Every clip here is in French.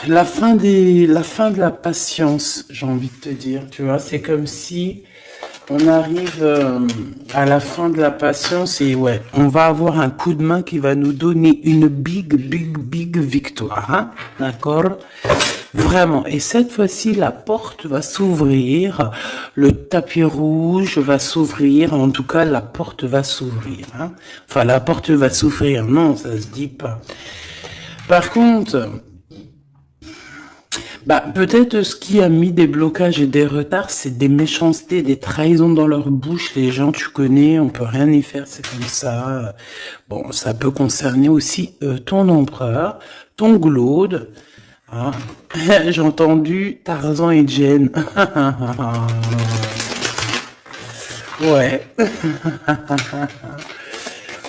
la fin de la patience, j'ai envie de te dire, tu vois, c'est comme si on arrive à la fin de la patience et ouais, on va avoir un coup de main qui va nous donner une big victoire, hein, d'accord? Vraiment. Et cette fois-ci, la porte va s'ouvrir, le tapis rouge va s'ouvrir, en tout cas, la porte va s'ouvrir, hein. Enfin, la porte va s'ouvrir, non, ça se dit pas. Par contre, bah, peut-être ce qui a mis des blocages et des retards, c'est des méchancetés, des trahisons dans leur bouche. Les gens, tu connais, on peut rien y faire, c'est comme ça. Bon, ça peut concerner aussi ton empereur, ton glaude. Hein. J'ai entendu Tarzan et Jane. Ouais.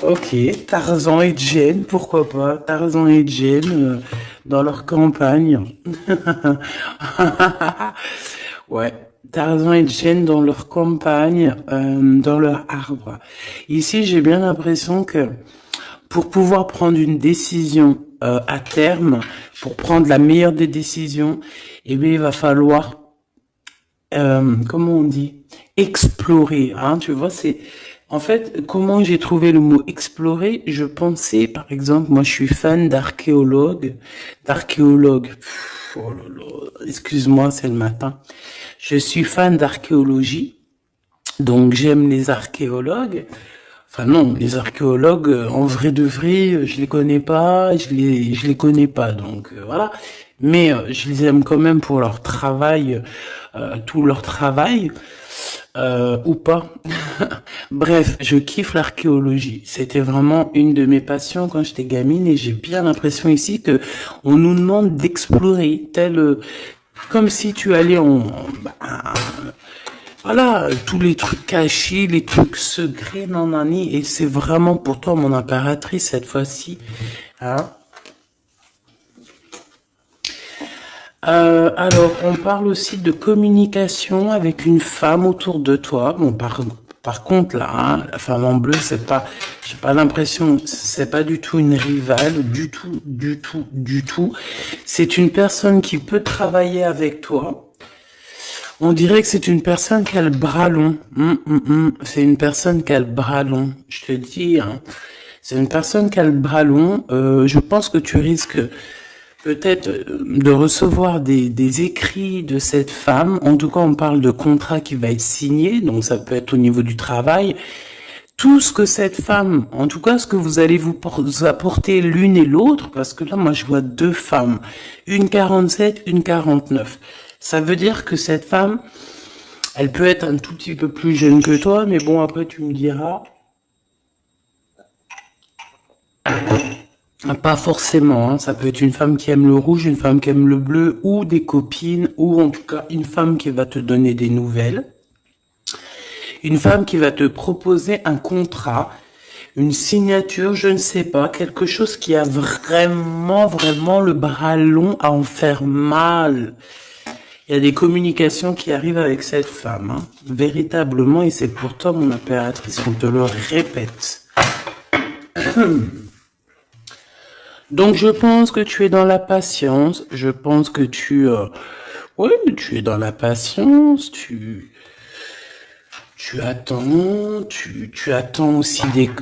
Ok, Tarzan et Jane, pourquoi pas? Tarzan et Jane dans leur campagne. Ouais, Tarzan et Jane dans leur campagne, dans leur arbre. Ici, j'ai bien l'impression que pour pouvoir prendre une décision à terme, pour prendre la meilleure des décisions, eh bien, il va falloir, comment on dit, explorer. Hein, tu vois, c'est en fait comment j'ai trouvé le mot explorer. Je pensais, par exemple, moi, je suis fan d'archéologue. Oh là là, excuse-moi, c'est le matin. Je suis fan d'archéologie, donc j'aime les archéologues. Enfin non, les archéologues, en vrai de vrai, je les connais pas, je les connais pas, donc voilà. Mais je les aime quand même pour leur travail, tout leur travail, ou pas. Bref, je kiffe l'archéologie. C'était vraiment une de mes passions quand j'étais gamine et j'ai bien l'impression ici que on nous demande d'explorer, comme si tu allais voilà, tous les trucs cachés, les trucs secrets, nanani, et c'est vraiment pour toi mon impératrice cette fois-ci. Hein. Alors, on parle aussi de communication avec une femme autour de toi. Bon, par contre, là, hein, la femme en bleu, c'est pas, j'ai pas l'impression, c'est pas du tout une rivale, du tout. C'est une personne qui peut travailler avec toi. On dirait que c'est une personne qui a le bras long. C'est une personne qui a le bras long. Je te dis, hein. C'est une personne qui a le bras long. Je pense que tu risques peut-être de recevoir des écrits de cette femme. En tout cas, on parle de contrat qui va être signé. Donc, ça peut être au niveau du travail. Tout ce que cette femme, en tout cas, ce que vous allez vous apporter l'une et l'autre, parce que là, moi, je vois deux femmes. Une 47, une 49. Ça veut dire que cette femme, elle peut être un tout petit peu plus jeune que toi, mais bon, après, tu me diras. Pas forcément, hein. Ça peut être une femme qui aime le rouge, une femme qui aime le bleu, ou des copines, ou en tout cas, une femme qui va te donner des nouvelles. Une femme qui va te proposer un contrat, une signature, je ne sais pas, quelque chose qui a vraiment le bras long à en faire mal. Il y a des communications qui arrivent avec cette femme, hein, véritablement, et c'est pour toi, mon impératrice, on te le répète. Donc, je pense que tu es dans la patience, je pense que ouais, tu es dans la patience, tu attends aussi des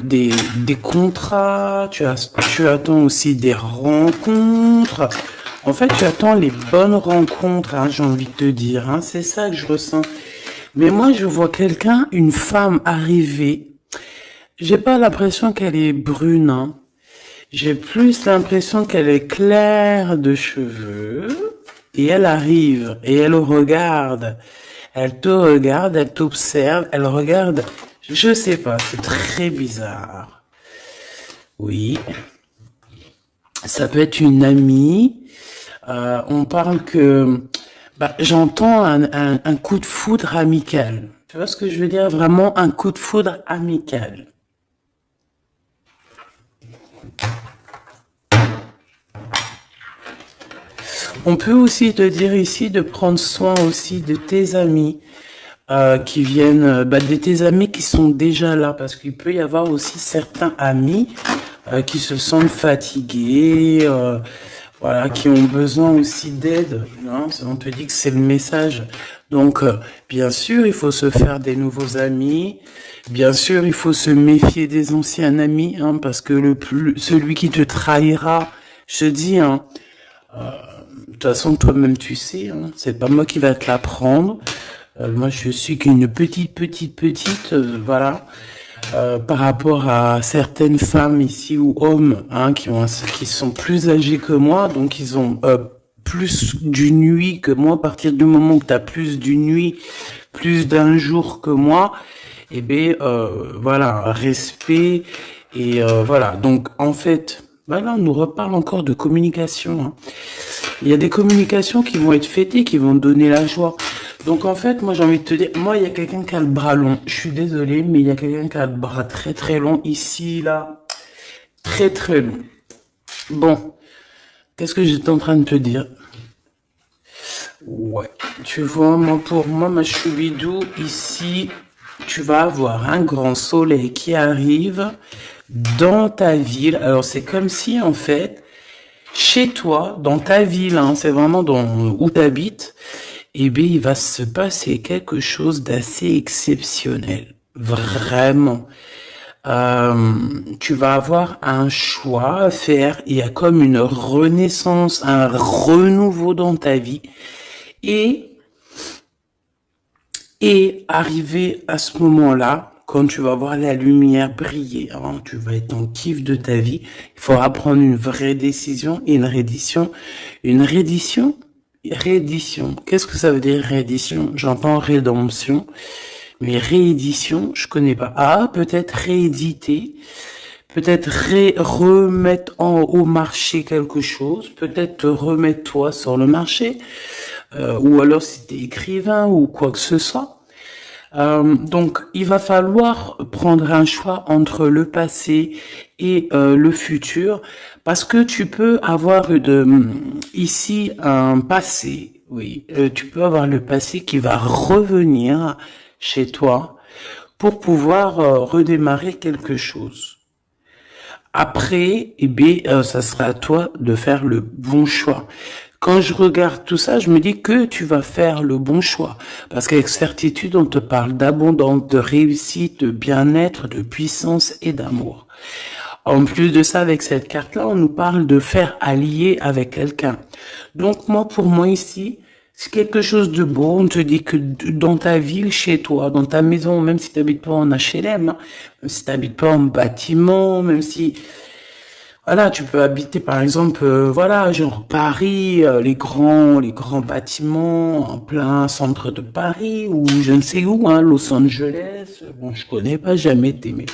contrats, tu attends aussi des rencontres. En fait, tu attends les bonnes rencontres, hein, j'ai envie de te dire, hein, c'est ça que je ressens. Mais moi, je vois quelqu'un, une femme arriver. J'ai pas l'impression qu'elle est brune, hein. J'ai plus l'impression qu'elle est claire de cheveux. Et elle arrive, et elle regarde. Elle te regarde, elle t'observe, elle regarde. Je sais pas, c'est très bizarre. Oui. Ça peut être une amie. On parle que bah, j'entends un coup de foudre amical. Tu vois ce que je veux dire? Vraiment un coup de foudre amical. On peut aussi te dire ici de prendre soin aussi de tes amis qui viennent, de tes amis qui sont déjà là, parce qu'il peut y avoir aussi certains amis qui se sentent fatigués. voilà, qui ont besoin aussi d'aide. Hein, on te dit que c'est le message. Donc, bien sûr, il faut se faire des nouveaux amis. Bien sûr, il faut se méfier des anciens amis, hein, parce que celui qui te trahira, je te dis, hein, de toute façon, toi-même, tu sais, hein, c'est pas moi qui va te l'apprendre. Moi, je suis qu'une petite, voilà. Par rapport à certaines femmes ici ou hommes, hein, qui sont plus âgés que moi, donc ils ont plus d'une nuit que moi. À partir du moment que tu as plus d'une nuit, plus d'un jour que moi, eh bien, voilà, respect et voilà. Donc en fait, voilà, on nous reparle encore de communication. Hein. Il y a des communications qui vont être fêtées, qui vont donner la joie. Donc en fait, moi j'ai envie de te dire, moi il y a quelqu'un qui a le bras long. Je suis désolée, mais il y a quelqu'un qui a le bras très long ici, là, très long. Bon, qu'est-ce que j'étais en train de te dire? Ouais, tu vois, moi pour moi, ma choubidou, ici, tu vas avoir un grand soleil qui arrive dans ta ville. Alors c'est comme si en fait, chez toi, dans ta ville, hein, c'est vraiment dans où tu habites, eh bien, il va se passer quelque chose d'assez exceptionnel. Vraiment. Tu vas avoir un choix à faire. Il y a comme une renaissance, un renouveau dans ta vie. Et, arrivé à ce moment-là, quand tu vas voir la lumière briller, hein, tu vas être en kiff de ta vie, il faudra prendre une vraie décision et une reddition. Une reddition? Réédition. Qu'est-ce que ça veut dire réédition? J'entends rédemption, mais réédition, je connais pas. Ah, peut-être rééditer, peut-être remettre au marché quelque chose, peut-être te remettre toi sur le marché, ou alors si t'es écrivain ou quoi que ce soit. Donc, il va falloir prendre un choix entre le passé et le futur, parce que tu peux avoir ici un passé, oui, tu peux avoir le passé qui va revenir chez toi pour pouvoir redémarrer quelque chose. Après, eh bien, ça sera à toi de faire le bon choix. Quand je regarde tout ça, je me dis que tu vas faire le bon choix. Parce qu'avec certitude, on te parle d'abondance, de réussite, de bien-être, de puissance et d'amour. En plus de ça, avec cette carte-là, on nous parle de faire allier avec quelqu'un. Donc moi, pour moi ici, c'est quelque chose de beau. On te dit que dans ta ville, chez toi, dans ta maison, même si tu n'habites pas en HLM, hein, même si tu n'habites pas en bâtiment, même si... Voilà, tu peux habiter par exemple, voilà, genre Paris, les grands bâtiments en plein centre de Paris ou je ne sais où, hein, Los Angeles. Bon, je connais pas, jamais été, mais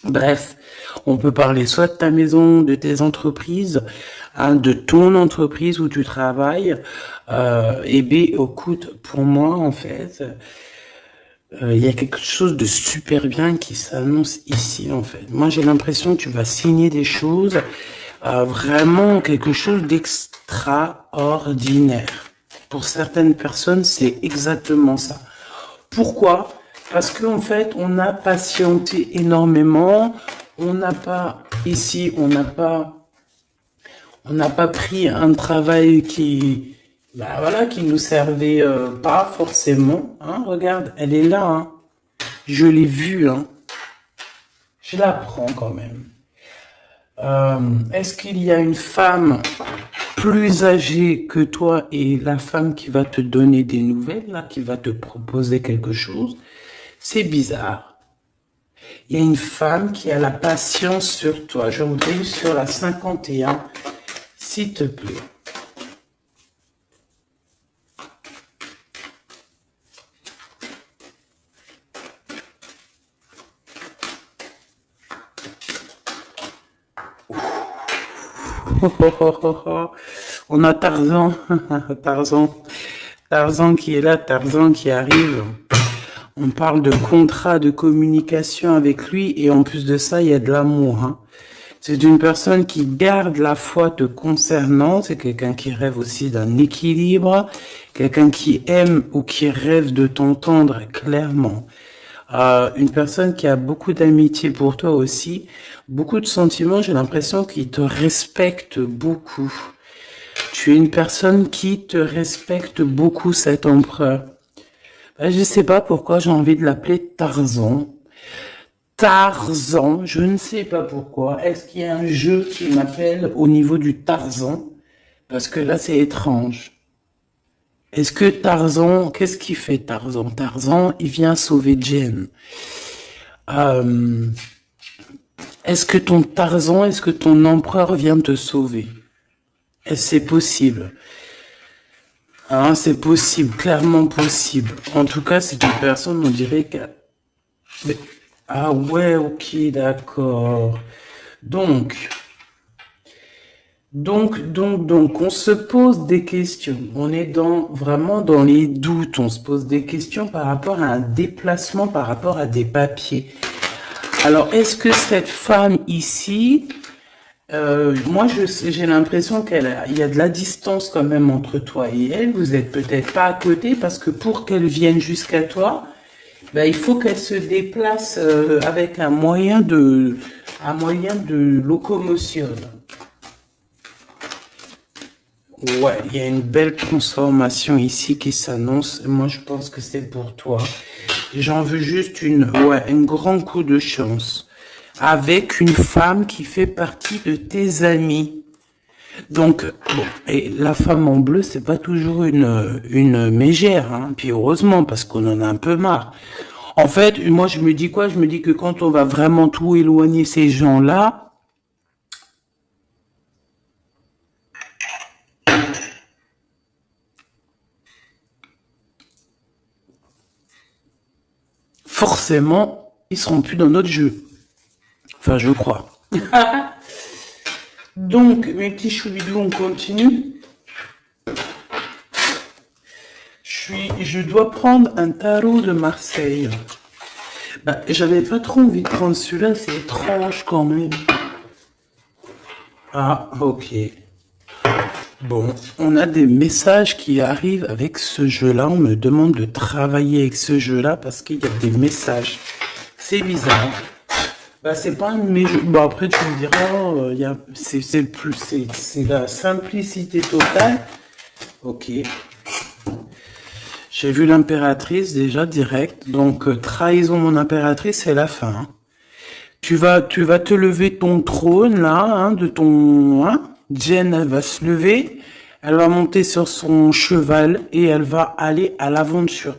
bref, on peut parler soit de ta maison, de tes entreprises, hein, de ton entreprise où tu travailles. Et bien, écoute, pour moi, en fait, il y a quelque chose de super bien qui s'annonce ici, en fait. Moi, j'ai l'impression que tu vas signer des choses, vraiment quelque chose d'extraordinaire. Pour certaines personnes, c'est exactement ça. Pourquoi? Parce qu'en fait, on a patienté énormément. On n'a pas, ici, on n'a pas pris un travail qui, bah voilà, qui nous servait pas forcément. Hein, regarde, elle est là. Hein. Je l'ai vue. Hein. Je la prends quand même. Est-ce qu'il y a une femme plus âgée que toi et la femme qui va te donner des nouvelles, là, qui va te proposer quelque chose? C'est bizarre. Il y a une femme qui a la patience sur toi. Je voudrais sur la 51, s'il te plaît. On a Tarzan, Tarzan qui est là, Tarzan qui arrive. On parle de contrat de communication avec lui et en plus de ça, il y a de l'amour. Hein. C'est une personne qui garde la foi te concernant. C'est quelqu'un qui rêve aussi d'un équilibre, quelqu'un qui aime ou qui rêve de t'entendre clairement. Une personne qui a beaucoup d'amitié pour toi aussi, beaucoup de sentiments. J'ai l'impression qu'il te respecte beaucoup. Tu es une personne qui te respecte beaucoup, cet empereur. Ben, je sais pas pourquoi j'ai envie de l'appeler Tarzan. Tarzan, je ne sais pas pourquoi. Est-ce qu'il y a un jeu qui m'appelle au niveau du Tarzan? Parce que là, c'est étrange. Est-ce que Tarzan, qu'est-ce qu'il fait Tarzan? Tarzan, il vient sauver Jen. Euh, est-ce que ton Tarzan, est-ce que ton empereur vient te sauver? Est-ce que c'est possible? Hein, c'est possible, clairement possible. En tout cas, c'est une personne, on dirait que... Mais- Ah ouais, ok, d'accord. Donc, donc, on se pose des questions. On est vraiment dans les doutes. On se pose des questions par rapport à un déplacement, par rapport à des papiers. Alors, est-ce que cette femme ici, moi, j'ai l'impression il y a de la distance quand même entre toi et elle. Vous êtes peut-être pas à côté parce que pour qu'elle vienne jusqu'à toi, ben, il faut qu'elle se déplace avec un moyen de locomotion. Ouais, il y a une belle transformation ici qui s'annonce. Moi, je pense que c'est pour toi. J'en veux juste un grand coup de chance. Avec une femme qui fait partie de tes amis. Donc, bon, et la femme en bleu, c'est pas toujours une mégère, hein. Puis heureusement, parce qu'on en a un peu marre. En fait, moi, je me dis quoi? Je me dis que quand on va vraiment tout éloigner ces gens-là, forcément, ils seront plus dans notre jeu. Enfin, je crois. Donc, mes petits choubidous, on continue. Je dois prendre un tarot de Marseille. Bah, j'avais pas trop envie de prendre celui-là, c'est étrange quand même. Ah, ok. Bon, on a des messages qui arrivent avec ce jeu-là. On me demande de travailler avec ce jeu-là parce qu'il y a des messages. C'est bizarre. Bah, c'est pas un de mes jeux. Bon, après, tu me diras, c'est la simplicité totale. Ok. J'ai vu l'impératrice déjà direct. Donc, trahison mon impératrice, c'est la fin. Hein. Tu vas te lever ton trône, là, hein, de ton, hein. Jen, elle va se lever. Elle va monter sur son cheval et elle va aller à l'aventure.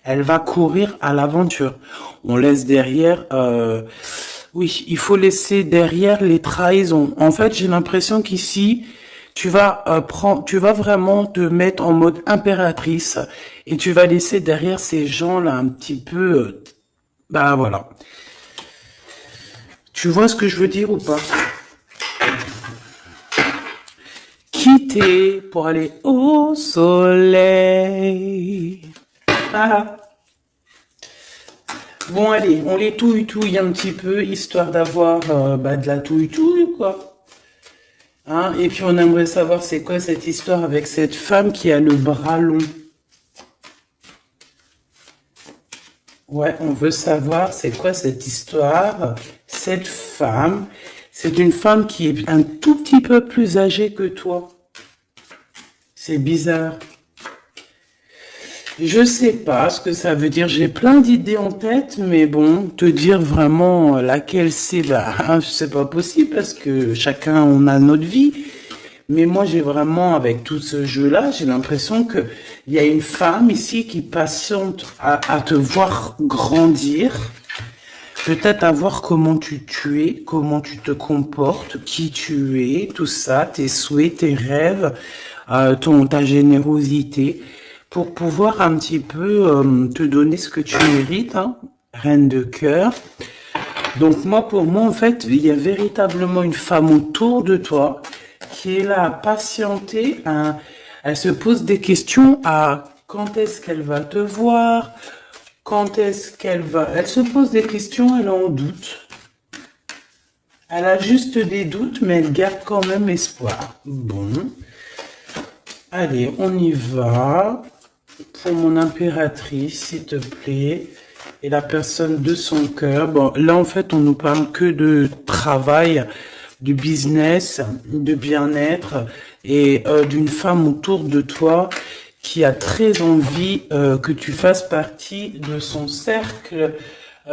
Elle va courir à l'aventure. On laisse derrière, oui, il faut laisser derrière les trahisons. En fait, j'ai l'impression qu'ici, tu vas vraiment te mettre en mode impératrice et tu vas laisser derrière ces gens-là un petit peu, bah voilà. Tu vois ce que je veux dire ou pas? Quitter pour aller au soleil. Ah. Bon, allez, on les touille un petit peu, histoire d'avoir de la touille, quoi. Hein? Et puis, on aimerait savoir c'est quoi cette histoire avec cette femme qui a le bras long. Ouais, on veut savoir c'est quoi cette histoire. Cette femme, c'est une femme qui est un tout petit peu plus âgée que toi. C'est bizarre. Je sais pas ce que ça veut dire. J'ai plein d'idées en tête, mais bon, te dire vraiment laquelle c'est, bah, c'est pas possible parce que chacun on a notre vie. Mais moi, j'ai vraiment, avec tout ce jeu-là, j'ai l'impression que il y a une femme ici qui patiente à te voir grandir, peut-être à voir comment tu es, comment tu te comportes, qui tu es, tout ça, tes souhaits, tes rêves, ta générosité, pour pouvoir un petit peu te donner ce que tu mérites, hein, reine de cœur. Donc moi, pour moi, en fait, il y a véritablement une femme autour de toi qui est là à patienter, elle se pose des questions à quand est-ce qu'elle va te voir, quand est-ce qu'elle va... Elle se pose des questions, elle est en doute. Elle a juste des doutes, mais elle garde quand même espoir. Bon. Allez, on y va. Pour mon impératrice, s'il te plaît. Et la personne de son cœur. Bon, là, en fait, on nous parle que de travail du business, de bien-être et d'une femme autour de toi qui a très envie que tu fasses partie de son cercle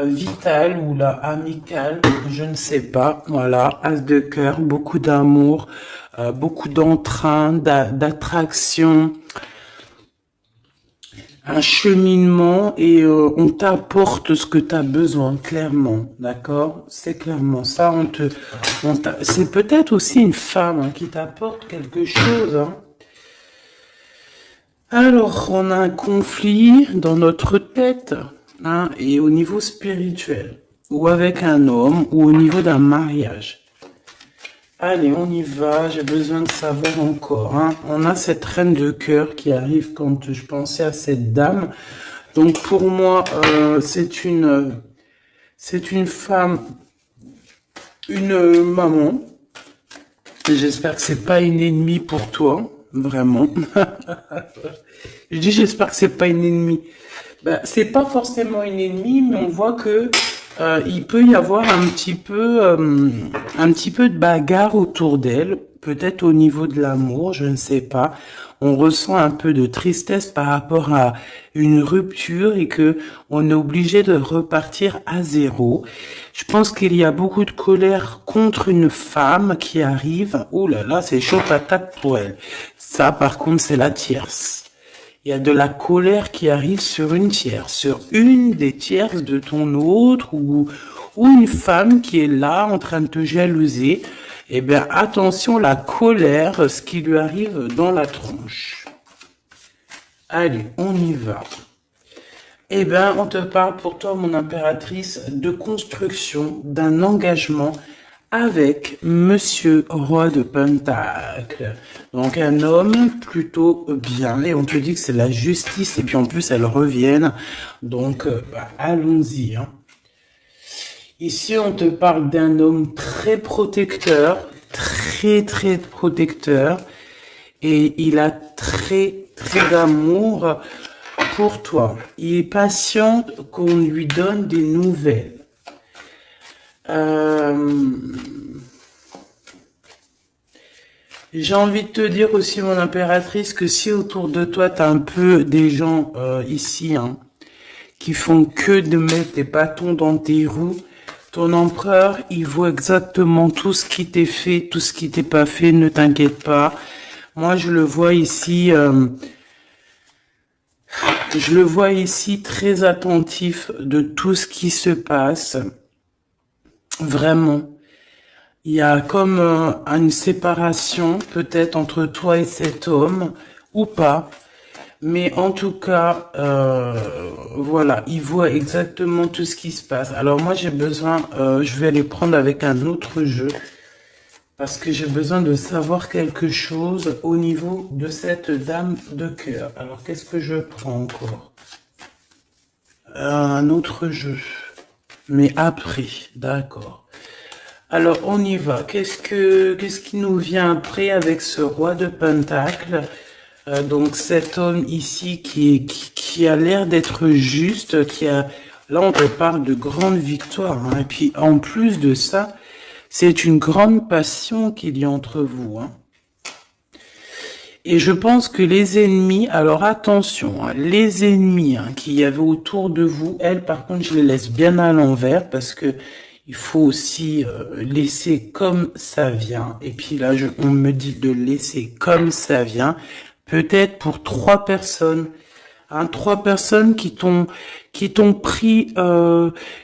vital ou là amical, je ne sais pas. Voilà, as de cœur, beaucoup d'amour, beaucoup d'entrain, d'attraction, un cheminement et on t'apporte ce que tu as besoin, clairement, d'accord? C'est clairement ça. C'est peut-être aussi une femme hein, qui t'apporte quelque chose. Hein. Alors, on a un conflit dans notre tête hein, et au niveau spirituel, ou avec un homme, ou au niveau d'un mariage. Allez, on y va, j'ai besoin de savoir encore. Hein. On a cette reine de cœur qui arrive quand je pensais à cette dame. Donc pour moi, c'est une femme, une maman. J'espère que c'est pas une ennemie pour toi, vraiment. Je dis j'espère que c'est pas une ennemie. Ben, c'est pas forcément une ennemie, mais on voit que il peut y avoir un petit peu de bagarre autour d'elle, peut-être au niveau de l'amour, je ne sais pas. On ressent un peu de tristesse par rapport à une rupture et que on est obligé de repartir à zéro. Je pense qu'il y a beaucoup de colère contre une femme qui arrive. Oh là là, c'est chaud patate pour elle. Ça, par contre, c'est la tierce. Il y a de la colère qui arrive sur une tierce, sur une des tierces de ton autre ou une femme qui est là en train de te jalouser. Eh bien, attention, la colère, ce qui lui arrive dans la tronche. Allez, on y va. Eh bien, on te parle pour toi, mon impératrice, de construction, d'un engagement avec Monsieur Roi de Pentacle. Donc un homme plutôt bien, et on te dit que c'est la justice, et puis en plus elles reviennent. Donc allons-y. Hein. Ici on te parle d'un homme très protecteur, très protecteur, et il a très d'amour pour toi. Il est patient qu'on lui donne des nouvelles. J'ai envie de te dire aussi, mon impératrice, que si autour de toi, tu as un peu des gens ici hein, qui font que de mettre des bâtons dans tes roues, ton empereur, il voit exactement tout ce qui t'est fait, tout ce qui t'est pas fait, ne t'inquiète pas. Moi, je le vois ici très attentif de tout ce qui se passe. Vraiment. Il y a comme une séparation peut-être entre toi et cet homme, ou pas. Mais en tout cas, voilà, il voit exactement tout ce qui se passe. Alors moi j'ai besoin, je vais aller prendre avec un autre jeu, parce que j'ai besoin de savoir quelque chose au niveau de cette dame de cœur. Alors qu'est-ce que je prends encore? Un autre jeu. Mais après, d'accord. Alors, on y va. Qu'est-ce qui nous vient après avec ce roi de Pentacle? Donc, cet homme ici qui a l'air d'être juste, là, on te parle de grande victoire. Hein. Et puis, en plus de ça, c'est une grande passion qu'il y a entre vous. Hein. Et je pense que les ennemis, alors attention, hein, les ennemis hein, qu'il y avait autour de vous, elles, par contre, je les laisse bien à l'envers parce que il faut aussi laisser comme ça vient. Et puis là, on me dit de laisser comme ça vient. Peut-être pour 3 personnes. Hein, 3 personnes qui t'ont pris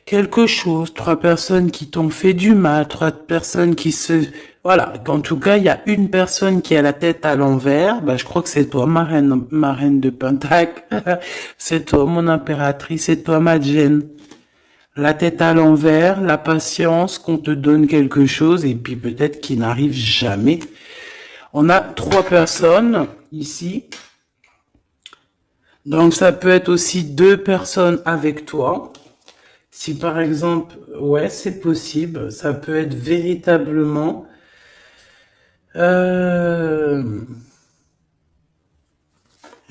quelque chose. 3 personnes qui t'ont fait du mal. 3 personnes qui se... Voilà. En tout cas, il y a une personne qui a la tête à l'envers. Bah, je crois que c'est toi, ma reine de Pentacle. C'est toi, mon impératrice. C'est toi, ma Jen. La tête à l'envers, la patience qu'on te donne quelque chose et puis peut-être qu'il n'arrive jamais. On a 3 personnes ici. Donc ça peut être aussi 2 personnes avec toi. Si par exemple, ouais, c'est possible. Ça peut être véritablement...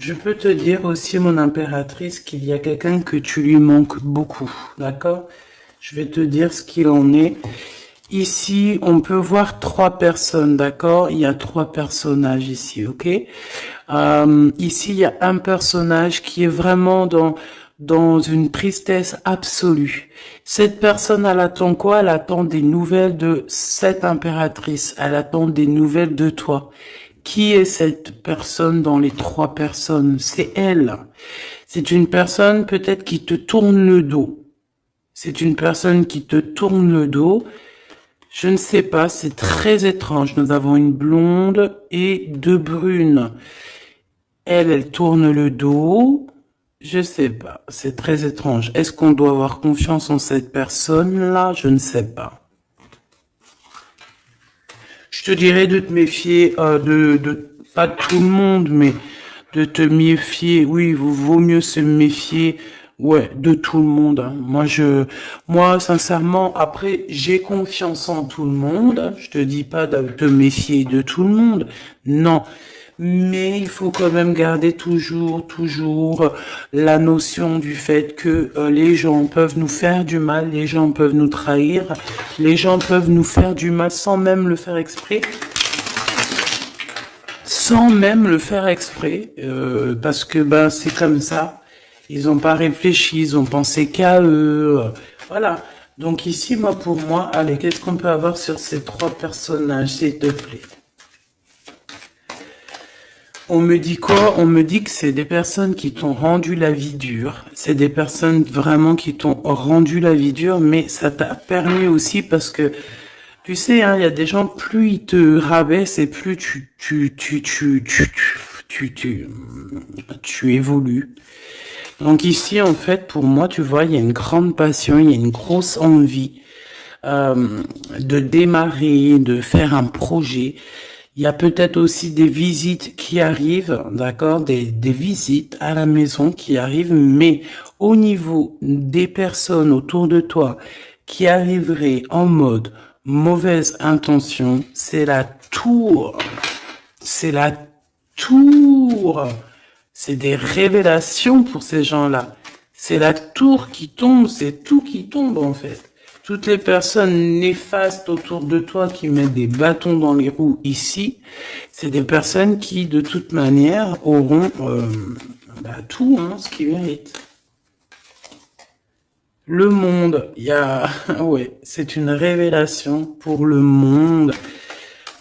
Je peux te dire aussi, mon impératrice, qu'il y a quelqu'un que tu lui manques beaucoup, d'accord? Je vais te dire ce qu'il en est. Ici, on peut voir 3 personnes, d'accord? Il y a 3 personnages ici, ok? Ici, il y a un personnage qui est vraiment dans une tristesse absolue. Cette personne, elle attend quoi? Elle attend des nouvelles de cette impératrice. Elle attend des nouvelles de toi. Qui est cette personne dans les 3 personnes? C'est elle. C'est une personne peut-être qui te tourne le dos. C'est une personne qui te tourne le dos. Je ne sais pas, c'est très étrange. Nous avons une blonde et 2 brunes. Elle tourne le dos. Je sais pas, c'est très étrange. Est-ce qu'on doit avoir confiance en cette personne-là? Je ne sais pas. Je te dirais de te méfier pas de tout le monde, mais de te méfier. Oui, vaut mieux se méfier, ouais, de tout le monde, hein. Moi, sincèrement, après, j'ai confiance en tout le monde. Je te dis pas de te méfier de tout le monde. Non. Mais il faut quand même garder toujours la notion du fait que les gens peuvent nous faire du mal, les gens peuvent nous trahir, les gens peuvent nous faire du mal sans même le faire exprès. Sans même le faire exprès, parce que ben c'est comme ça. Ils n'ont pas réfléchi, ils ont pensé qu'à eux. Voilà. Donc ici, pour moi, allez, qu'est-ce qu'on peut avoir sur ces 3 personnages, s'il te plaît? On me dit quoi? On me dit que c'est des personnes qui t'ont rendu la vie dure. C'est des personnes vraiment qui t'ont rendu la vie dure, mais ça t'a permis aussi parce que, tu sais, hein, il y a des gens, plus ils te rabaissent et plus tu évolues. Donc ici, en fait, pour moi, tu vois, il y a une grande passion, il y a une grosse envie de démarrer, de faire un projet. Il y a peut-être aussi des visites qui arrivent, d'accord, des visites à la maison qui arrivent, mais au niveau des personnes autour de toi qui arriveraient en mode mauvaise intention, c'est la tour. C'est la tour. C'est des révélations pour ces gens-là. C'est la tour qui tombe, c'est tout qui tombe en fait. Toutes les personnes néfastes autour de toi qui mettent des bâtons dans les roues ici, c'est des personnes qui, de toute manière, auront tout, hein, ce qu'ils méritent. Le monde, il y a... ouais, c'est une révélation pour le monde.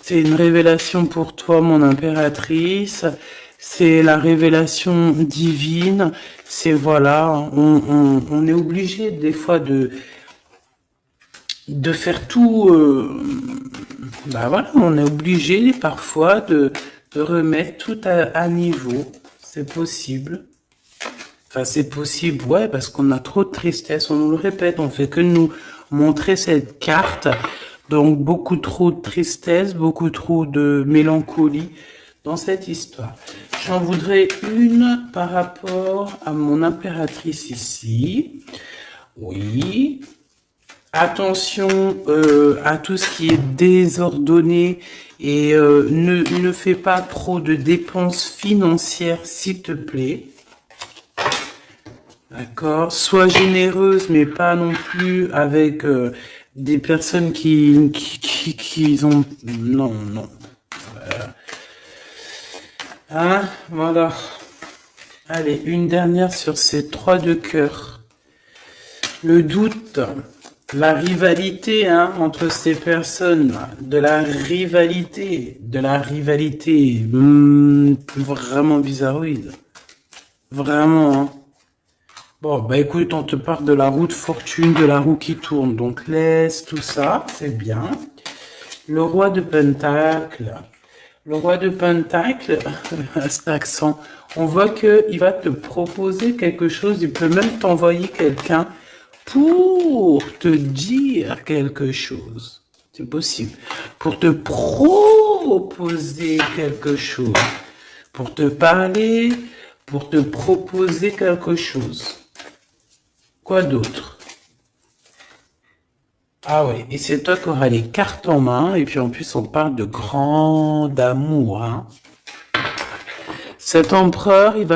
C'est une révélation pour toi, mon impératrice. C'est la révélation divine. C'est voilà, on est obligé des fois de faire tout, voilà, on est obligé parfois de remettre tout à niveau. C'est possible. Enfin, c'est possible, ouais, parce qu'on a trop de tristesse, on nous le répète, on fait que nous montrer cette carte. Donc, beaucoup trop de tristesse, beaucoup trop de mélancolie dans cette histoire. J'en voudrais une par rapport à mon impératrice ici. Oui. Attention à tout ce qui est désordonné et ne fais pas trop de dépenses financières, s'il te plaît. D'accord. Sois généreuse, mais pas non plus avec des personnes qui ont... Non. Hein, voilà. Allez, une dernière sur ces 3 de cœur. Le doute, la rivalité, hein, entre ces personnes, de la rivalité, vraiment bizarroïde. Vraiment, hein. Bon, bah écoute, on te parle de la roue de fortune, de la roue qui tourne. Donc laisse tout ça, c'est bien. Le roi de Pentacle. Le roi de Pentacle, à cet accent, on voit qu'il va te proposer quelque chose. Il peut même t'envoyer quelqu'un pour te dire quelque chose. C'est possible. Pour te proposer quelque chose. Pour te parler, pour te proposer quelque chose. Quoi d'autre? Ah ouais, et c'est toi qui auras les cartes en main, et puis en plus on parle de grand amour, hein. Cet empereur, il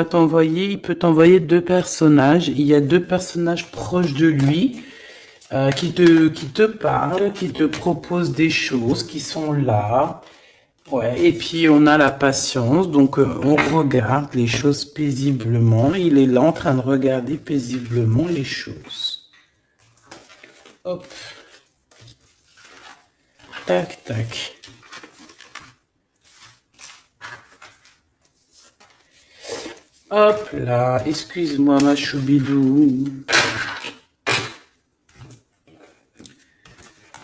peut t'envoyer 2 personnages, il y a 2 personnages proches de lui, qui te parle, qui te propose des choses qui sont là. Ouais, et puis on a la patience, donc on regarde les choses paisiblement. Il est là en train de regarder paisiblement les choses. Hop, tac, tac. Hop là, excuse-moi ma choubidou.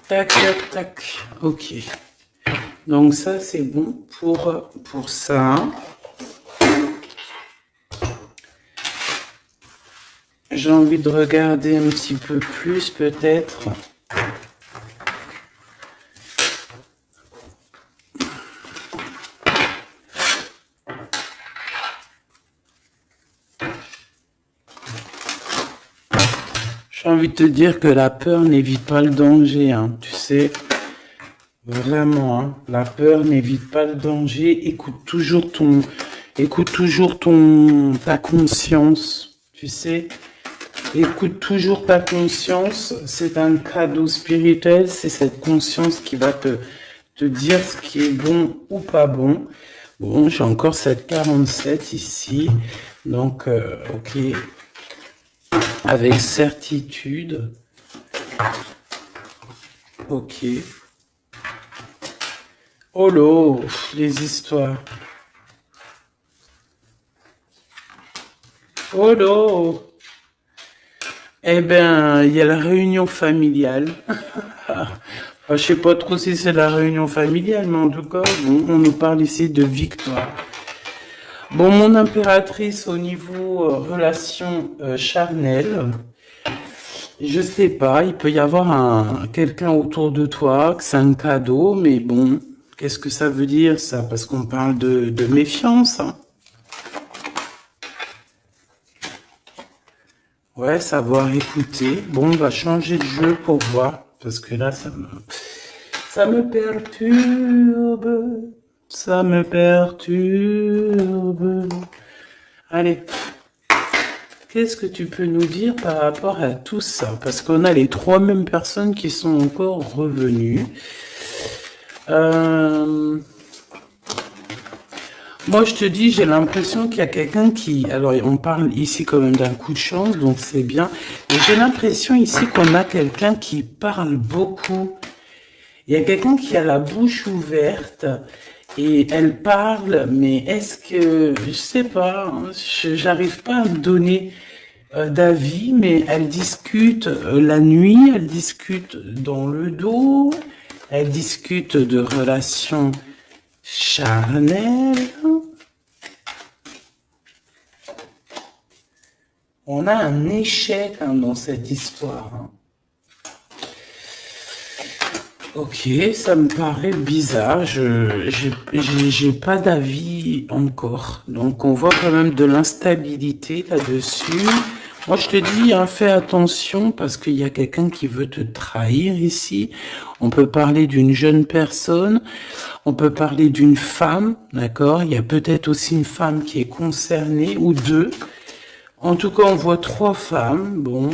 Tac, tac, tac. Ok. Donc ça, c'est bon pour ça. J'ai envie de regarder un petit peu plus, peut-être. J'ai envie de te dire que la peur n'évite pas le danger, hein, tu sais. Vraiment, hein, la peur n'évite pas le danger. Écoute toujours ta conscience, tu sais. Écoute toujours ta conscience. C'est un cadeau spirituel. C'est cette conscience qui va te dire ce qui est bon ou pas bon. Bon, j'ai encore cette 47 ici. Donc, ok. Avec certitude. Ok. Oh là, les histoires. Oh là. Eh ben, il y a la réunion familiale. Je sais pas trop si c'est la réunion familiale, mais en tout cas, bon, on nous parle ici de victoire. Bon, mon impératrice, au niveau relation charnelle, je sais pas, il peut y avoir quelqu'un autour de toi, que c'est un cadeau, mais bon, qu'est-ce que ça veut dire ça? Parce qu'on parle de méfiance, hein. Ouais, savoir écouter. Bon, on va changer de jeu pour voir, parce que là, ça me perturbe. Ça me perturbe. Allez. Qu'est-ce que tu peux nous dire par rapport à tout ça? Parce qu'on a les trois mêmes personnes qui sont encore revenues. Moi, je te dis, j'ai l'impression qu'il y a quelqu'un qui... Alors, on parle ici quand même d'un coup de chance, donc c'est bien. Et j'ai l'impression ici qu'on a quelqu'un qui parle beaucoup. Il y a quelqu'un qui a la bouche ouverte et elle parle, mais est-ce que... Je sais pas, hein, j'arrive pas à me donner d'avis, mais elle discute la nuit, elle discute dans le dos, elle discute de relations charnelles. On a un échec hein, dans cette histoire. Hein. Ok, ça me paraît bizarre. J'ai pas d'avis encore. Donc on voit quand même de l'instabilité là-dessus. Moi je te dis, hein, fais attention parce qu'il y a quelqu'un qui veut te trahir ici. On peut parler d'une jeune personne, on peut parler d'une femme, d'accord? Il y a peut-être aussi une femme qui est concernée ou deux. En tout cas, on voit trois femmes. Bon.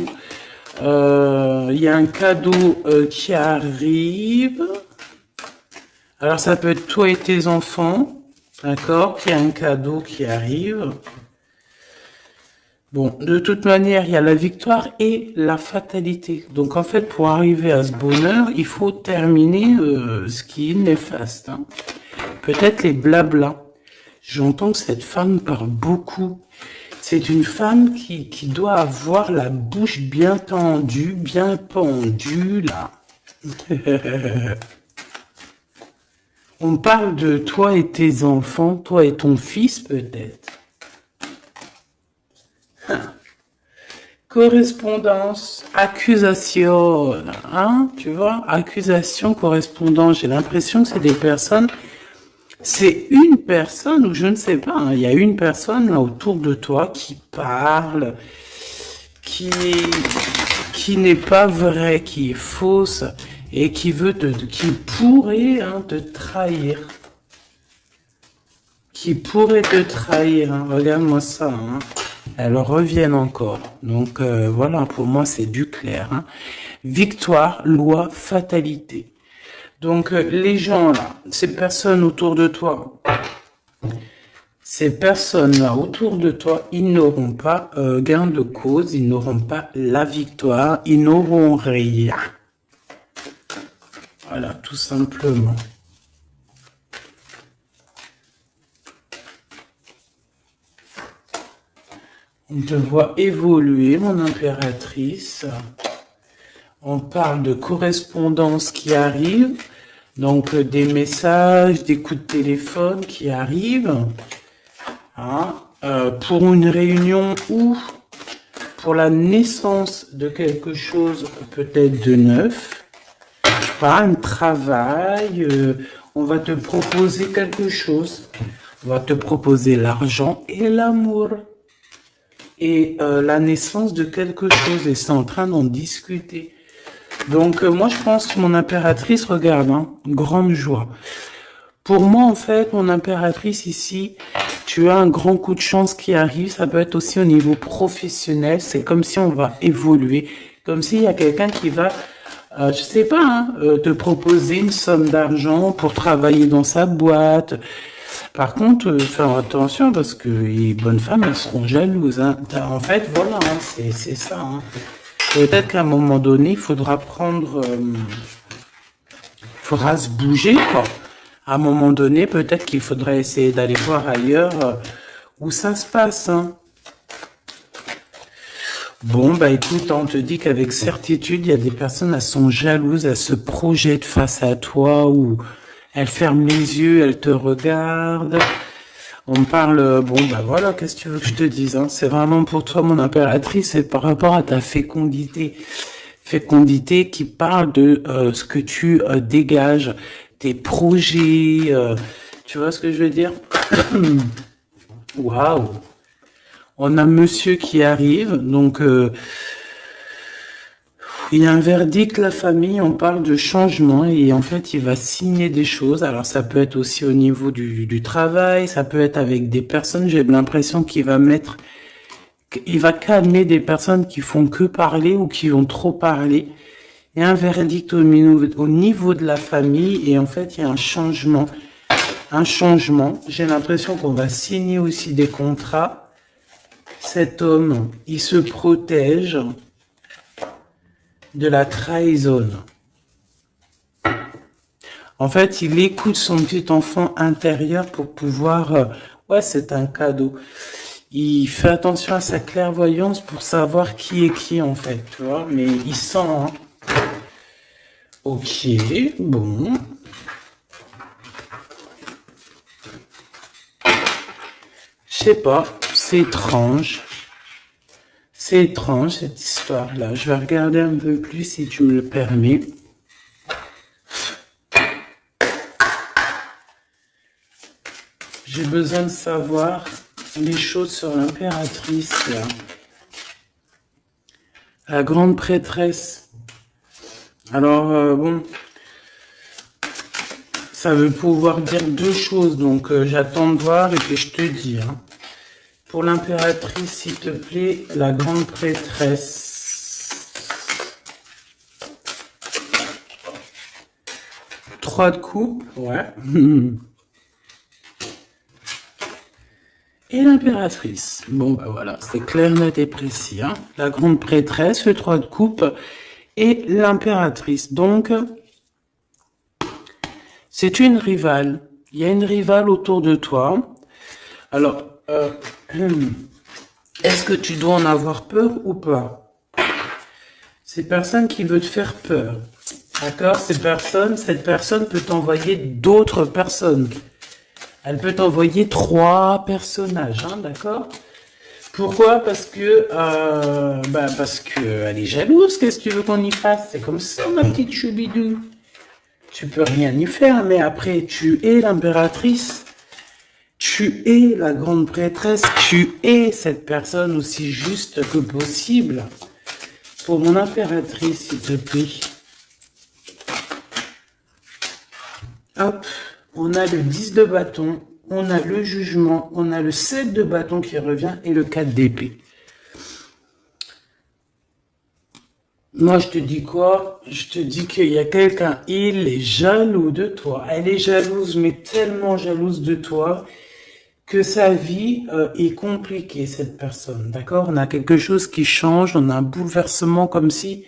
Il y a un cadeau qui arrive. Alors, ça peut être toi et tes enfants. D'accord? Il y a un cadeau qui arrive. Bon, de toute manière, il y a la victoire et la fatalité. Donc, en fait, pour arriver à ce bonheur, il faut terminer ce qui est néfaste. Hein. Peut-être les blablas. J'entends que cette femme parle beaucoup. C'est une femme qui doit avoir la bouche bien tendue, bien pendue, là. On parle de toi et tes enfants, toi et ton fils, peut-être. Correspondance, accusation, hein, tu vois, accusation, correspondance. J'ai l'impression que c'est des personnes... C'est une personne, ou je ne sais pas, hein, il y a une personne là autour de toi qui parle, qui n'est pas vraie, qui est fausse, et qui pourrait hein, te trahir. Qui pourrait te trahir, hein. Regarde-moi ça, hein. Elles reviennent encore. Donc voilà, pour moi c'est du clair. Hein. victoire, loi, fatalité. Donc, les gens là, ces personnes autour de toi, ils n'auront pas gain de cause, ils n'auront pas la victoire, ils n'auront rien. Voilà, tout simplement. On te voit évoluer, mon impératrice. On parle de correspondance qui arrive, donc des messages, des coups de téléphone qui arrivent, hein, pour une réunion ou pour la naissance de quelque chose peut-être de neuf, pas un travail, on va te proposer quelque chose, on va te proposer l'argent et l'amour. Et la naissance de quelque chose, et c'est en train d'en discuter. Donc, moi, je pense que mon impératrice, regarde, hein, grande joie. Pour moi, en fait, mon impératrice ici, tu as un grand coup de chance qui arrive. Ça peut être aussi au niveau professionnel. C'est comme si on va évoluer. Comme s'il y a quelqu'un qui va, je sais pas, hein, te proposer une somme d'argent pour travailler dans sa boîte. Par contre, faire attention parce que les bonnes femmes, elles seront jalouses. Hein. En fait, voilà, hein, c'est ça. Hein. Peut-être qu'à un moment donné, il faudra prendre... faudra se bouger, quoi. À un moment donné, peut-être qu'il faudrait essayer d'aller voir ailleurs où ça se passe. Hein. Bon, bah écoute, on te dit qu'avec certitude, il y a des personnes, elles sont jalouses, elles se projettent face à toi ou elles ferment les yeux, elles te regardent. On parle, bon, bah voilà, qu'est-ce que tu veux que je te dise, hein? C'est vraiment pour toi, mon impératrice, c'est par rapport à ta fécondité. Fécondité qui parle de ce que tu dégages, tes projets, tu vois ce que je veux dire? Waouh! On a monsieur qui arrive, donc il y a un verdict, la famille, on parle de changement et en fait, il va signer des choses. Alors, ça peut être aussi au niveau du travail, ça peut être avec des personnes, j'ai l'impression qu'il va calmer des personnes qui font que parler ou qui ont trop parlé. Il y a un verdict au niveau de la famille et en fait, il y a un changement. J'ai l'impression qu'on va signer aussi des contrats. Cet homme, il se protège de la trahison. En fait, il écoute son petit enfant intérieur pour pouvoir... ouais, c'est un cadeau. Il fait attention à sa clairvoyance pour savoir qui est qui, en fait, tu vois. Mais il sent... Hein. Ok, bon. Je sais pas, c'est étrange. C'est étrange, cette histoire-là. Je vais regarder un peu plus, si tu me le permets. J'ai besoin de savoir les choses sur l'impératrice, là. La grande prêtresse. Alors, bon, ça veut pouvoir dire deux choses, donc j'attends de voir et puis je te dis. Hein. Pour l'impératrice, s'il te plaît, la grande prêtresse. 3 de coupe, ouais. Et l'impératrice. Bon, bah voilà, c'est clair, net et précis. Hein. La grande prêtresse, le 3 de coupe et l'impératrice. Donc, c'est une rivale. Il y a une rivale autour de toi. Alors, est-ce que tu dois en avoir peur ou pas? Ces personnes qui veulent te faire peur. D'accord? Cette personne peut t'envoyer d'autres personnes. Elle peut t'envoyer 3 personnages, hein, d'accord? Pourquoi? Parce que elle est jalouse. Qu'est-ce que tu veux qu'on y fasse? C'est comme ça, ma petite choubidou. Tu peux rien y faire, mais après, tu es l'impératrice. Tu es la grande prêtresse. Tu es cette personne aussi juste que possible. Pour mon impératrice, s'il te plaît. Hop. On a le 10 de bâton, on a le jugement, on a le 7 de bâton qui revient et le 4 d'épée. Moi, je te dis quoi? Je te dis qu'il y a quelqu'un, il est jaloux de toi. Elle est jalouse, mais tellement jalouse de toi que sa vie est compliquée, cette personne. D'accord? On a quelque chose qui change, on a un bouleversement comme si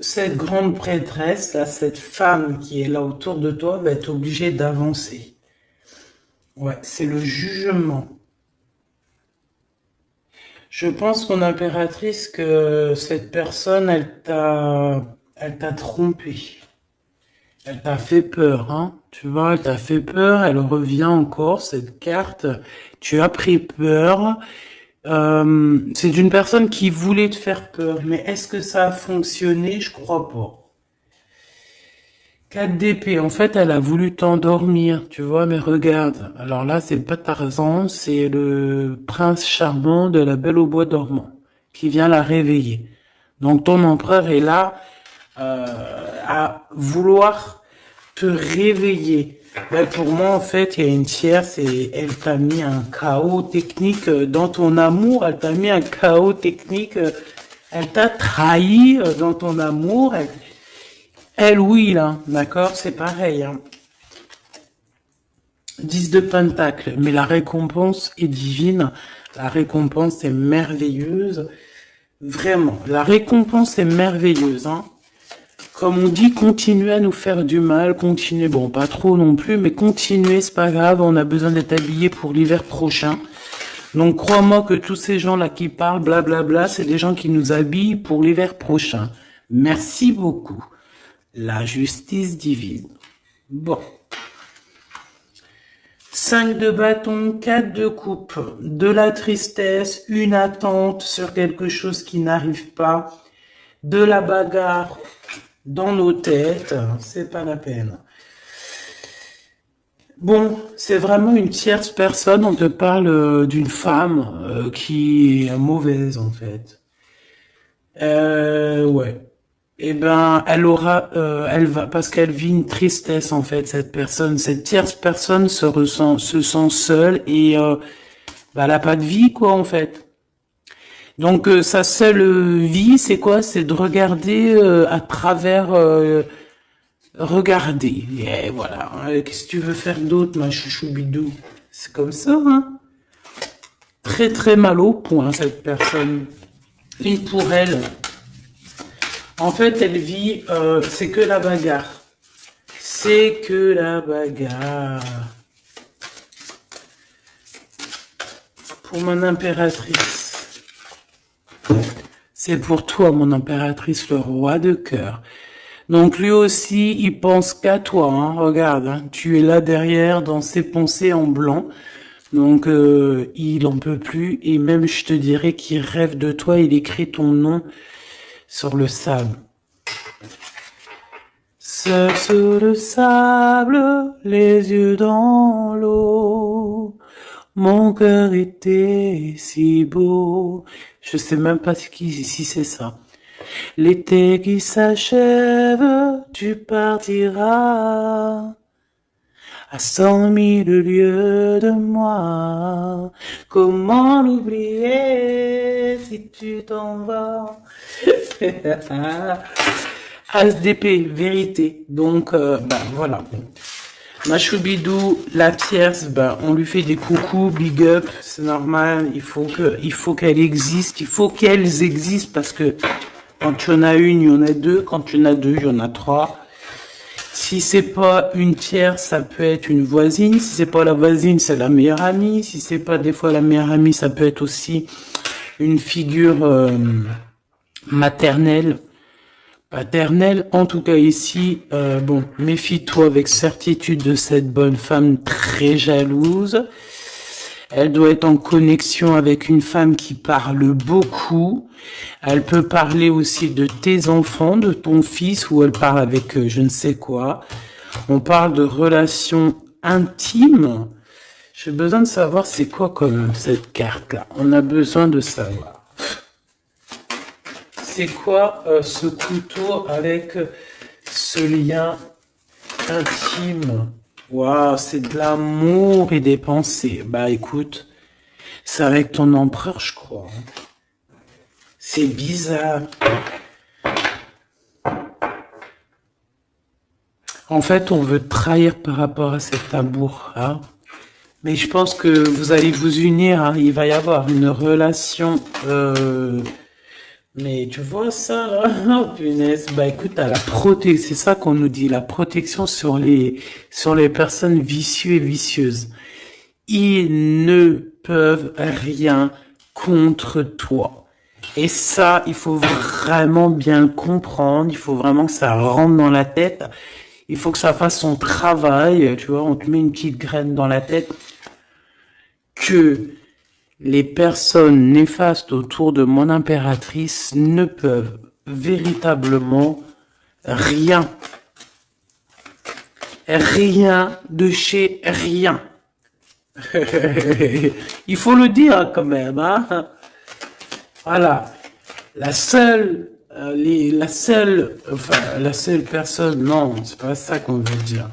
cette grande prêtresse, là, cette femme qui est là autour de toi, va être obligée d'avancer. Ouais, c'est le jugement. Je pense, mon impératrice, que cette personne, elle t'a trompé. Elle t'a fait peur, hein. Tu vois, elle t'a fait peur, elle revient encore, cette carte. Tu as pris peur. C'est une personne qui voulait te faire peur, mais est-ce que ça a fonctionné? Je crois pas. 4 d'épée, en fait, elle a voulu t'endormir, tu vois, mais regarde. Alors là, c'est pas Tarzan, c'est le prince charmant de la Belle au bois dormant, qui vient la réveiller. Donc ton empereur est là à vouloir te réveiller. Ben, pour moi, en fait, il y a une tierce et elle t'a mis un chaos technique dans ton amour. Elle t'a mis un chaos technique. Elle t'a trahi dans ton amour. Elle, oui, là, d'accord, c'est pareil. Hein. 10 de Pentacle, mais la récompense est divine. La récompense est merveilleuse. Vraiment, la récompense est merveilleuse. Hein. Comme on dit, continuez à nous faire du mal, continuez, bon, pas trop non plus, mais continuez, c'est pas grave, on a besoin d'être habillés pour l'hiver prochain. Donc crois-moi que tous ces gens-là qui parlent, blablabla, c'est des gens qui nous habillent pour l'hiver prochain. Merci beaucoup. La justice divine. Bon. 5 de bâton, 4 de coupe, de la tristesse, une attente sur quelque chose qui n'arrive pas, de la bagarre dans nos têtes, c'est pas la peine. Bon, c'est vraiment une tierce personne, on te parle d'une femme qui est mauvaise en fait. Ouais. Eh ben, elle va, parce qu'elle vit une tristesse en fait, cette personne, cette tierce personne se sent seule et bah, elle a pas de vie quoi en fait. Donc sa seule vie, c'est quoi? C'est de regarder à travers, regarder. Et voilà. Qu'est-ce que tu veux faire d'autre, ma chouchou bidou? C'est comme ça, hein? Très très mal au point cette personne. Et pour elle, en fait, elle vit, c'est que la bagarre. C'est que la bagarre. Pour mon impératrice. C'est pour toi, mon impératrice, le roi de cœur. Donc lui aussi, il pense qu'à toi. Hein. Regarde, hein, tu es là derrière dans ses pensées en blanc. Donc il en peut plus. Et même, je te dirais qu'il rêve de toi. Il écrit ton nom sur le sable. Seul sur le sable, les yeux dans l'eau. Mon cœur était si beau. Je sais même pas si c'est ça. L'été qui s'achève, tu partiras à 100 000 lieues de moi. Comment l'oublier si tu t'en vas? As d'épée, vérité. Donc, bah, voilà. Machoubidou, la tierce, ben, on lui fait des coucous, big up, c'est normal, il faut qu'elle existe, il faut qu'elles existent parce que quand tu en as une, il y en a deux, quand tu en as deux, il y en a trois. Si c'est pas une tierce, ça peut être une voisine, si c'est pas la voisine, c'est la meilleure amie, si c'est pas des fois la meilleure amie, ça peut être aussi une figure maternelle, paternelle. En tout cas ici, bon, méfie-toi avec certitude de cette bonne femme très jalouse. Elle doit être en connexion avec une femme qui parle beaucoup. Elle peut parler aussi de tes enfants, de ton fils, ou elle parle avec je ne sais quoi. On parle de relations intimes. J'ai besoin de savoir c'est quoi quand même cette carte-là. On a besoin de savoir. C'est quoi ce couteau avec ce lien intime? Waouh, c'est de l'amour et des pensées. Bah écoute, c'est avec ton empereur, je crois. C'est bizarre. En fait, on veut te trahir par rapport à cet amour, hein. Mais je pense que vous allez vous unir, hein. Il va y avoir une relation. Mais tu vois ça, là? Oh, punaise. Bah écoute, à la protection, c'est ça qu'on nous dit, la protection sur les personnes vicieuses et vicieuses. Ils ne peuvent rien contre toi. Et ça, il faut vraiment bien le comprendre. Il faut vraiment que ça rentre dans la tête. Il faut que ça fasse son travail. Tu vois, on te met une petite graine dans la tête que les personnes néfastes autour de mon impératrice ne peuvent véritablement rien. Rien de chez rien. Il faut le dire quand même, hein. Voilà. La seule personne, non, c'est pas ça qu'on veut dire.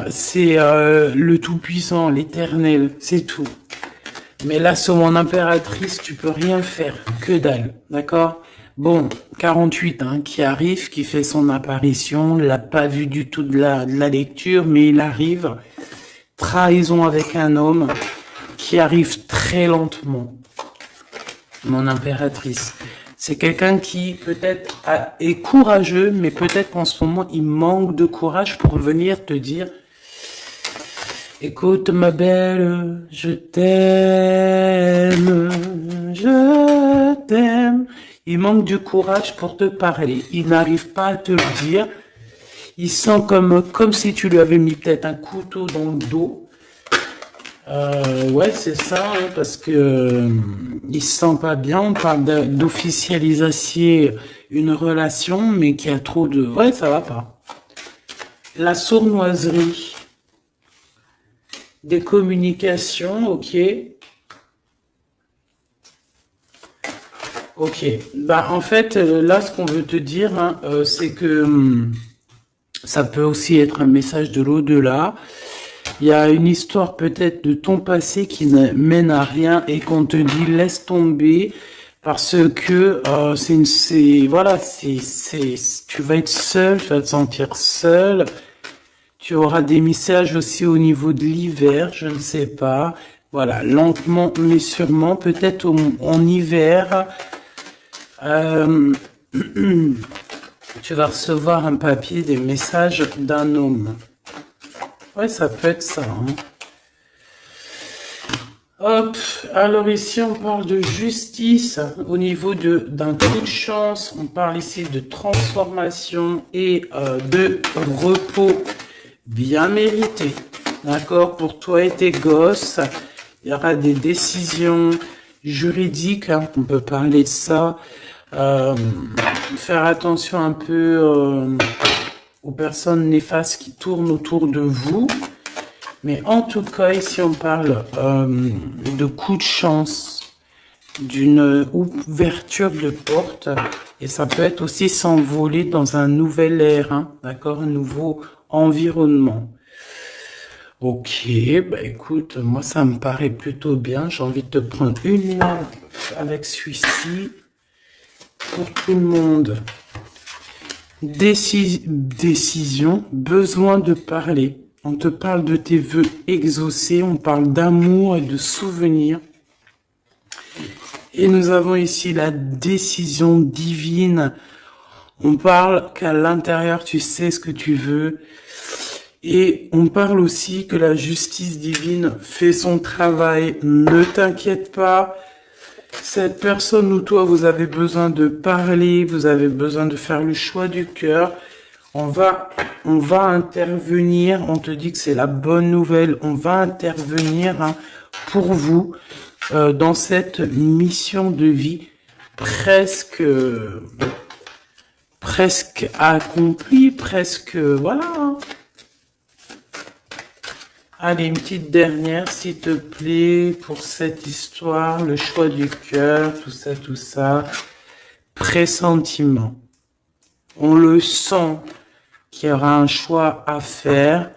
C'est le Tout-Puissant, l'Éternel, c'est tout. Mais là, sur mon impératrice, tu peux rien faire, que dalle, d'accord? Bon, 48, hein, qui arrive, qui fait son apparition, l'a pas vu du tout de la lecture, mais il arrive. Trahison avec un homme qui arrive très lentement. Mon impératrice. C'est quelqu'un qui peut-être est courageux, mais peut-être qu'en ce moment, il manque de courage pour venir te dire écoute ma belle, je t'aime, je t'aime. Il manque du courage pour te parler. Il n'arrive pas à te le dire. Il sent comme si tu lui avais mis peut-être un couteau dans le dos. Ouais, c'est ça, hein, parce que il se sent pas bien. On parle d'officialiser une relation, mais qui a trop de... Ouais, ça va pas. La sournoiserie. Des communications, ok. Ok. Bah, en fait, là, ce qu'on veut te dire, hein, c'est que ça peut aussi être un message de l'au-delà. Il y a une histoire peut-être de ton passé qui ne mène à rien et qu'on te dit laisse tomber parce que tu vas être seul, tu vas te sentir seul. Tu auras des messages aussi au niveau de l'hiver, je ne sais pas. Voilà, lentement mais sûrement, peut-être en hiver, tu vas recevoir un papier, des messages d'un homme. Ouais, ça peut être ça, hein. Hop, alors ici on parle de justice au niveau d'un coup de chance. On parle ici de transformation et de repos bien mérité. D'accord, pour toi et tes gosses, il y aura des décisions juridiques, hein, on peut parler de ça. Faire attention un peu aux personnes néfastes qui tournent autour de vous. Mais en tout cas, ici, on parle de coup de chance, d'une ouverture de porte. Et ça peut être aussi s'envoler dans un nouvel air, hein, d'accord, un nouveau environnement. Ok, bah écoute, moi, ça me paraît plutôt bien. J'ai envie de te prendre une lampe avec celui-ci pour tout le monde. Décision, besoin de parler. On te parle de tes vœux exaucés, on parle d'amour et de souvenirs. Et nous avons ici la décision divine. On parle qu'à l'intérieur, tu sais ce que tu veux. Et on parle aussi que la justice divine fait son travail. Ne t'inquiète pas. Cette personne ou toi, vous avez besoin de parler, vous avez besoin de faire le choix du cœur. On va intervenir, on te dit que c'est la bonne nouvelle, on va intervenir, hein, pour vous dans cette mission de vie presque accomplie, presque, voilà, hein. Allez, une petite dernière, s'il te plaît, pour cette histoire, le choix du cœur, tout ça. Pressentiment. On le sent qu'il y aura un choix à faire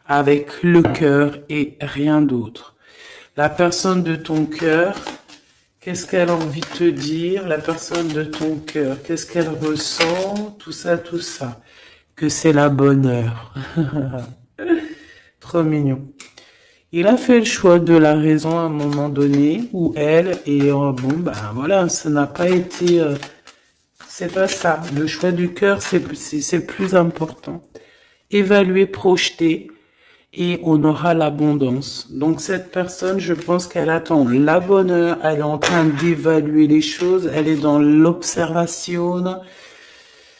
avec le cœur et rien d'autre. La personne de ton cœur, Qu'est-ce qu'elle a envie de te dire, la personne de ton cœur? Qu'est-ce qu'elle ressent? Tout ça, tout ça. Que c'est la bonne heure. Trop mignon. Il a fait le choix de la raison à un moment donné, ou elle, et bon, ben voilà, ça n'a pas été... c'est pas ça. Le choix du cœur, c'est le plus important. Évaluer, projeter, et on aura l'abondance. Donc cette personne, je pense qu'elle attend la bonne heure, elle est en train d'évaluer les choses, elle est dans l'observation,